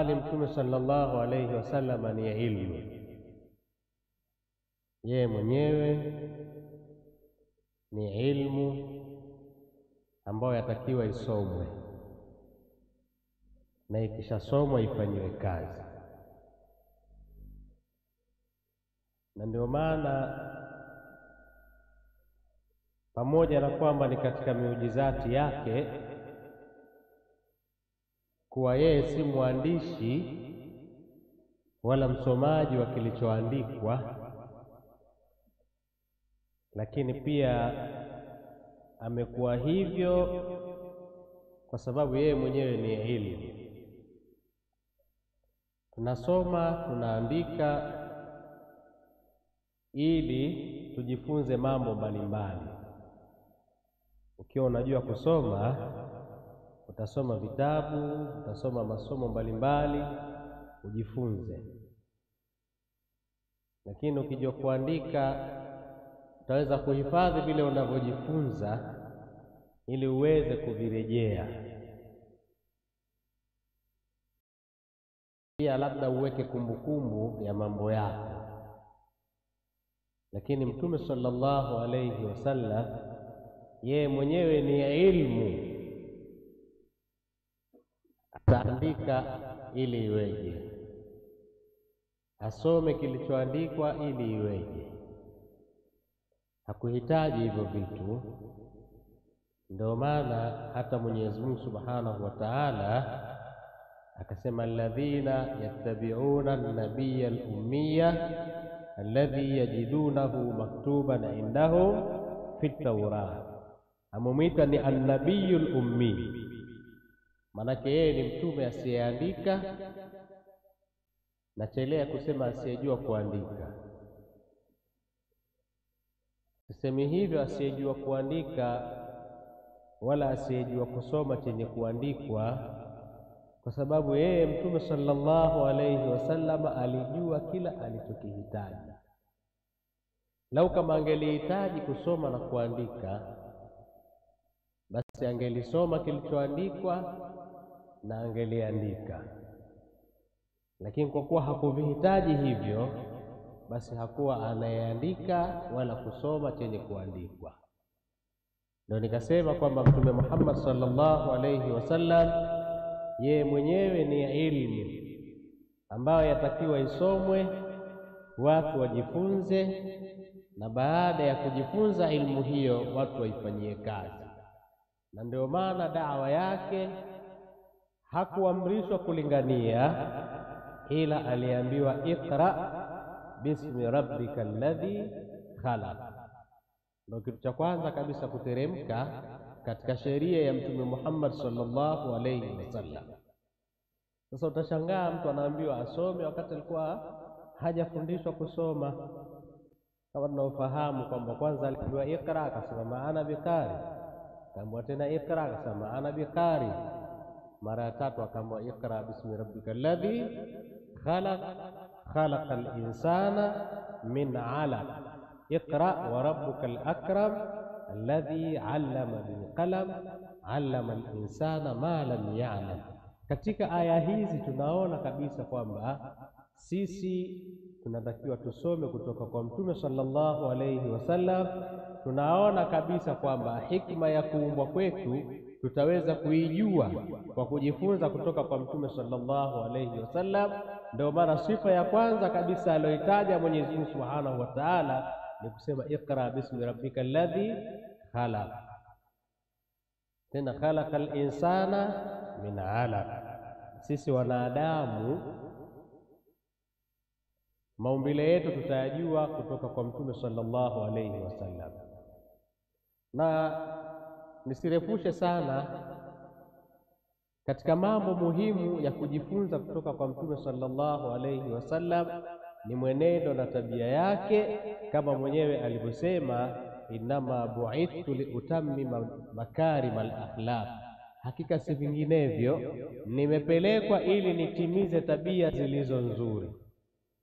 Mtume sallallahu alayhi wasallam ni ilmu. Yeye mwenyewe ni ilmu ambayo yatakiwa isomwe, na ikishasomwa ifanywe kazi. Na ndio maana pamoja na kwamba ni katika miujizati yake kuwa yeye si mwandishi wala msomaji wa kilichoandikwa, lakini pia amekuwa hivyo kwa sababu yeye mwenyewe ni elimu. Tunasoma, tunaandika ili tujifunze mambo mbalimbali. Ukiwa unajua kusoma, utasoma vitabu, utasoma masomo mbalimbali ujifunze. Lakini ukijua kuandika, utaweza kuhifadhi vile unavyojifunza ili uweze kuvirejea. Pia labda uweke kumbukumbu ya mambo yako. Lakini Mtume sallallahu alayhi wasallam yeye mwenyewe ni ilmu, ataandika ili iweje, asome kilichoandikwa ili iweje. Hakuhitaji hivyo vitu. Ndio maana hata Mwenyezi Mungu Subhanahu wa Ta'ala akasema, alladhina yattabi'una an-nabiyya al-ummiyya alladhi yajidunahu maktuban indahum fi at-Tawrah. Amumita ni an-nabiyyu al-ummi, manake yeye ni mtume asiyeandika, na chelea kusema asiyejua kuandika. Sisemi hivyo asiyejua kuandika wala asiyejua kusoma chenye kuandikwa, kwa sababu yeye Mtume sallallahu alayhi wasallam alijua kila alichokihitaji. Lau kama angelihitaji kusoma na kuandika, basi angelisoma kilichoandikwa na angeliandika. Lakini kwa kuwa hakuvihitaji hivyo, basi hakuwa anayeandika wala kusoma chenye kuandikwa. Ndio nikasema kwamba Mtume Muhammad sallallahu alayhi wasallam yeye mwenyewe ni ilmu ambayo yatakiwa isomwe, watu wajifunze, na baada ya kujifunza ilmu hiyo watu waifanyie kazi. Na ndio maana da'wa yake hakuamrishwa kulingania, ila aliambiwa iqra bismi rabbika alladhi khalaq. Ndio kitu cha kwanza kabisa kuteremka katika sheria ya Mtume Muhammad sallallahu alayhi wasallam. Sasa utashangaa mtu anaambiwa asome wakati alikuwa hajafundishwa kusoma. Kama tunaofahamu kwamba kwanza aliambiwa iqra, akasema maana biqari, akaambiwa tena iqra, akasema maana biqari, mara ya tatu akaambiwa iqra bismi rabbika alladhi khalaq khalaqal insana min 'alaq iqra wa rabbukal akram alladhi 'allama bil qalam 'allama al insana ma lam ya'lam. Katika aya hizi tunaona kabisa kwamba sisi tunatakiwa tusome kutoka kwa Mtume sallallahu alayhi wasallam. Tunaona kabisa kwamba hikma ya kuumbwa kwetu tutaweza kuijua kwa kujifunza kutoka kwa Mtume sallallahu alayhi wasallam. Ndio maana sifa ya kwanza kabisa aliyoitaja Mwenyezi Mungu Subhanahu wa Ta'ala ni kusema iqra bismi rabbika alladhi khalaq, tena khalaqal insana min 'alaq. Sisi wanadamu maumbile yetu tutayajua kutoka kwa Mtume sallallahu alayhi wasallam. Na nisirefushe sana, katika mambo muhimu ya kujifunza kutoka kwa Mtume sallallahu alayhi wasallam ni mwenendo na tabia yake, kama mwenyewe alivyosema, inama bu'ithtu liutammima makarimal akhlaq, hakika si vinginevyo nimepelekwa ili nitimize tabia zilizo nzuri.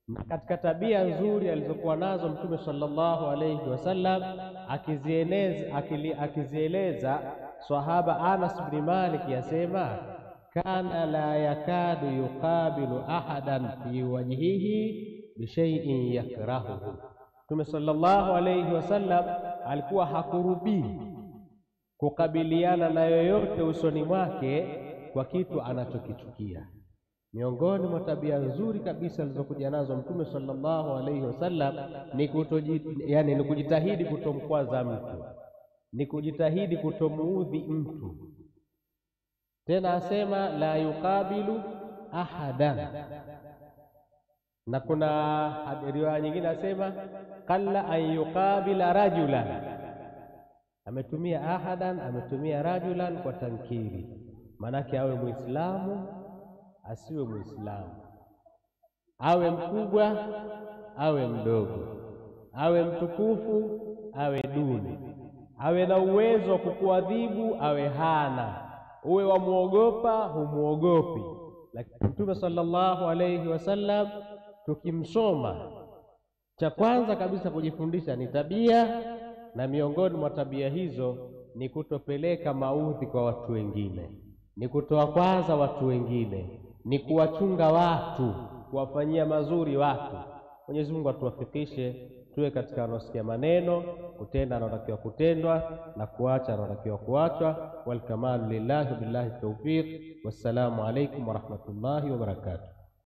Na katika tabia nzuri alizokuwa nazo Mtume sallallahu alayhi wasallam akizieleza sahaba Anas bin Malik yasema, kana la yakadu yuqabilu ahadan fi wajhihi bishai'in yakrahuhu. Mtume sallallahu alayhi wasallam alikuwa hakurubii kukabiliana na yoyote usoni mwake kwa kitu anachokichukia. Miongoni mwa tabia nzuri kabisa alizokuja nazo Mtume sallallahu alayhi wasallam ni kujitahidi kutomkwaza mtu, ni kujitahidi kutomuudhi mtu. Tena asema la yuqabilu ahadan, na kuna riwaya nyingine asema qalla an yuqabila rajulan. Ametumia ahadan, ametumia rajulan kwa tankiri, manake awe Muislamu asiwe Muislamu, awe mkubwa awe mdogo, awe mtukufu awe duni, awe na uwezo wa kukuadhibu awe hana, uwe wamuogopa humuogopi. Lakini Mtume sallallahu alayhi wasallam tukimsoma, cha kwanza kabisa kujifundisha ni tabia, na miongoni mwa tabia hizo ni kutopeleka maudhi kwa watu wengine, ni kutoa kwanza watu wengine, ni kuwachunga watu, kuwafanyia mazuri watu. Mwenyezi Mungu atuwafikishe tuwe katika wanaosikia maneno, kutenda anaotakiwa kutendwa na kuacha anaotakiwa kuachwa. Wal kamalu lillahi billahi tawfiq. Wassalamu alaykum wa rahmatullahi wa barakatuh.